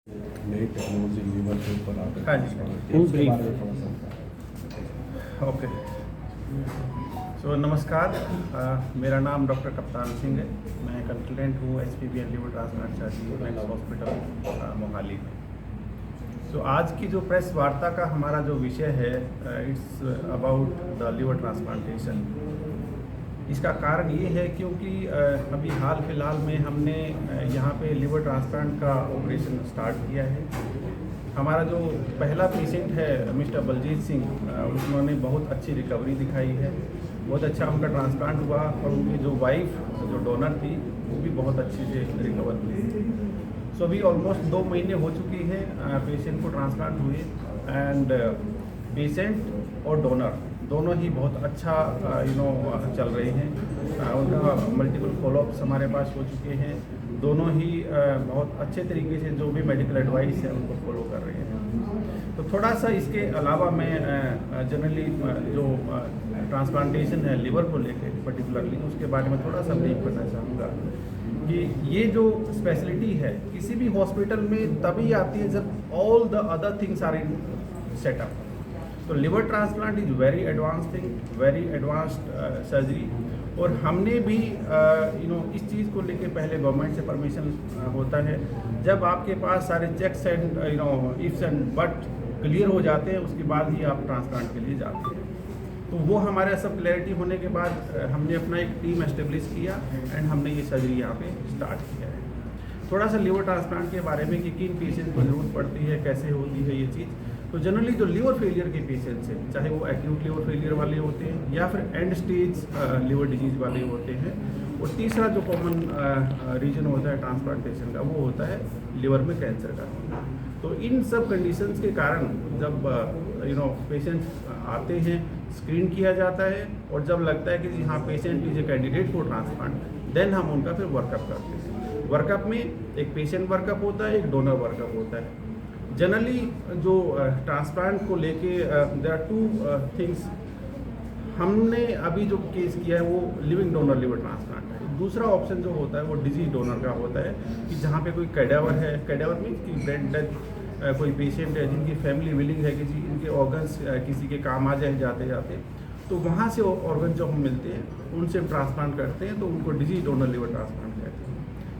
नई technology liver के ऊपर आकर हाँ जी। उसके बारे में थोड़ा सा ओके। सो नमस्कार, मेरा नाम डॉक्टर कप्तान सिंह है। मैं कंसल्टेंट हूँ HPB and liver transplant surgery next hospital Mohali में। सो आज की जो प्रेस वार्ता का हमारा जो विषय है, it's about the liver transplantation. इसका कारण ये है क्योंकि अभी हाल फिलहाल में हमने यहाँ पे लीवर ट्रांसप्लांट का ऑपरेशन स्टार्ट किया है। हमारा जो पहला पेशेंट है मिस्टर बलजीत सिंह, उन्होंने बहुत अच्छी रिकवरी दिखाई है, बहुत अच्छा उनका ट्रांसप्लांट हुआ और उनकी जो वाइफ जो डोनर थी वो भी बहुत अच्छे से रिकवर हुई। सो अभी ऑलमोस्ट 2 महीने हो चुकी है पेशेंट को ट्रांसप्लांट हुए एंड पेशेंट और डोनर दोनों ही बहुत अच्छा चल रहे हैं। उनका मल्टीपल फॉलोअप्स हमारे पास हो चुके हैं। दोनों ही बहुत अच्छे तरीके से जो भी मेडिकल एडवाइस है उनको फॉलो कर रहे हैं। तो थोड़ा सा इसके अलावा मैं जनरली जो ट्रांसप्लांटेशन है लीवर को लेकर पर्टिकुलरली उसके बारे में थोड़ा सा ब्रीफ करना चाहूँगा कि ये जो स्पेशलिटी है किसी भी हॉस्पिटल में तभी आती है जब all the other things are in setup. तो liver transplant is very advance thing, very advanced surgery. और हमने भी इस चीज़ को लेके पहले गवर्नमेंट से परमिशन होता है। जब आपके पास सारे checks and ifs and but clear हो जाते हैं उसके बाद ही आप ट्रांसप्लांट के लिए जाते हैं। तो वो हमारा सब क्लैरिटी होने के बाद हमने अपना एक टीम एस्टेब्लिश किया एंड हमने ये सर्जरी यहाँ पे स्टार्ट किया है। थोड़ा सा लिवर ट्रांसप्लांट के बारे में कि किन पेशेंट को ज़रूरत पड़ती है, कैसे होती है ये चीज़। तो जनरली जो लीवर फेलियर के पेशेंट्स हैं, चाहे वो एक्यूट लीवर फेलियर वाले होते हैं या फिर एंड स्टेज लीवर डिजीज़ वाले होते हैं। और तीसरा जो कॉमन रीजन होता है ट्रांसप्लांटेशन का वो होता है लिवर में कैंसर का होना। तो इन सब कंडीशंस के कारण जब पेशेंट्स आते हैं, स्क्रीन किया जाता है और जब लगता है कि जी हाँ patient is a candidate for transplant, then हम उनका फिर वर्कअप करते हैं। वर्कअप में एक पेशेंट वर्कअप होता है, एक डोनर वर्कअप होता है। जनरली जो ट्रांसप्लांट को लेके देयर आर 2 थिंग्स। हमने अभी जो केस किया है वो लिविंग डोनर लिवर ट्रांसप्लांट है। दूसरा ऑप्शन जो होता है वो डिजीज डोनर का होता है कि जहाँ पे कोई कैडावर है, कैडावर मीन्स कि ब्रेन डेथ, कोई पेशेंट है जिनकी फैमिली विलिंग है कि जी इनके ऑर्गन्स किसी के काम आ जाए जाते जाते, तो वहाँ से ऑर्गन जो हम मिलते हैं उनसे ट्रांसप्लांट करते हैं, तो उनको डिजीज डोनर लिवर ट्रांसप्लांट कहते हैं।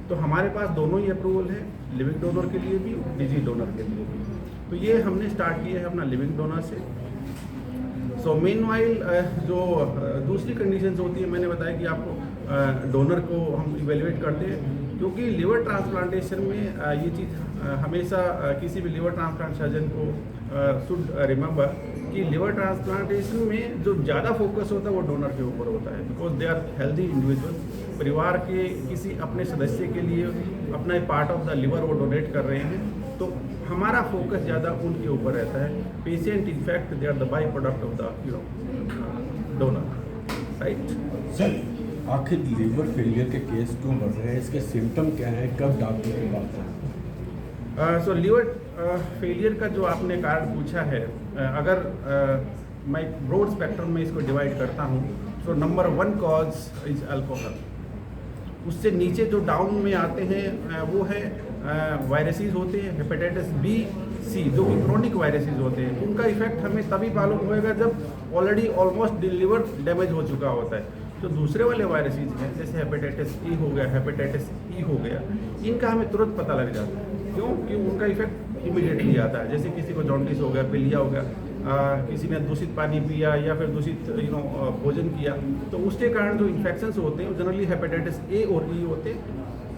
तो हमारे पास दोनों ही अप्रूवल है, लिविंग डोनर के लिए भी, डिजीज डोनर के लिए भी। तो ये हमने स्टार्ट किया है अपना लिविंग डोनर से। सो मीनवाइल जो दूसरी कंडीशंस होती है, मैंने बताया कि आपको डोनर को हम इवेल्युएट करते हैं, क्योंकि लिवर ट्रांसप्लांटेशन में ये चीज़ हमेशा किसी भी लिवर ट्रांसप्लांट सर्जन को शुड रिमेंबर कि लिवर ट्रांसप्लांटेशन में जो ज़्यादा फोकस होता है वो डोनर के ऊपर होता है, because they are healthy individual. परिवार के किसी अपने सदस्य के लिए अपना एक पार्ट ऑफ द लिवर वो डोनेट कर रहे हैं, तो हमारा फोकस ज़्यादा उनके ऊपर रहता है। Patient in fact they are the by product of the donor, right. Sir, आखिर लीवर फेलियर के केस क्यों बढ़ रहे हैं, इसके सिम्टम क्या हैं, कब डॉक्टर की बात है? सो लीवर फेलियर का जो आपने कारण पूछा है, अगर मैं ब्रॉड स्पेक्ट्रम में इसको डिवाइड करता हूँ, तो नंबर 1 कॉज इज अल्कोहल। उससे नीचे जो डाउन में आते हैं वो है वायरसेस होते हैं, हेपेटाइटिस बी, सी, जो कि क्रोनिक वायरसेस होते हैं। उनका इफेक्ट हमें तभी मालूम होएगा जब ऑलरेडी ऑलमोस्ट लिवर डैमेज हो चुका होता है। जो दूसरे वाले वायरसेस हैं जैसे हेपेटाइटिस ई हो गया, हेपेटाइटिस ई हो गया, इनका हमें तुरंत पता लग जाता है। क्यों? कि उनका इफेक्ट इमीडिएटली आता है। जैसे किसी को जॉन्डिस हो गया, पीलिया हो गया, किसी ने दूषित पानी पिया या फिर दूषित भोजन किया, तो उसके कारण जो इन्फेक्शंस होते हैं जनरली हेपेटाइटिस ए और ई होते हैं,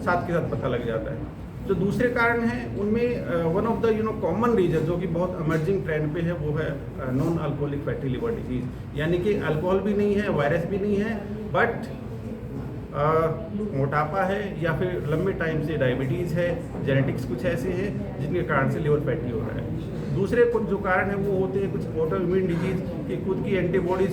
साथ के साथ पता लग जाता है। जो दूसरे कारण हैं उनमें one of the common reason जो कि बहुत इमर्जिंग ट्रेंड पे है वो है non alcoholic fatty liver disease. यानी कि अल्कोहल भी नहीं है, वायरस भी नहीं है, बट मोटापा है या फिर लंबे टाइम से डायबिटीज़ है, जेनेटिक्स कुछ ऐसे हैं जिनके कारण से लिवर फैटी हो रहा है। दूसरे कुछ जो कारण है वो होते हैं कुछ ऑटो इम्यून डिजीज की खुद की एंटीबॉडीज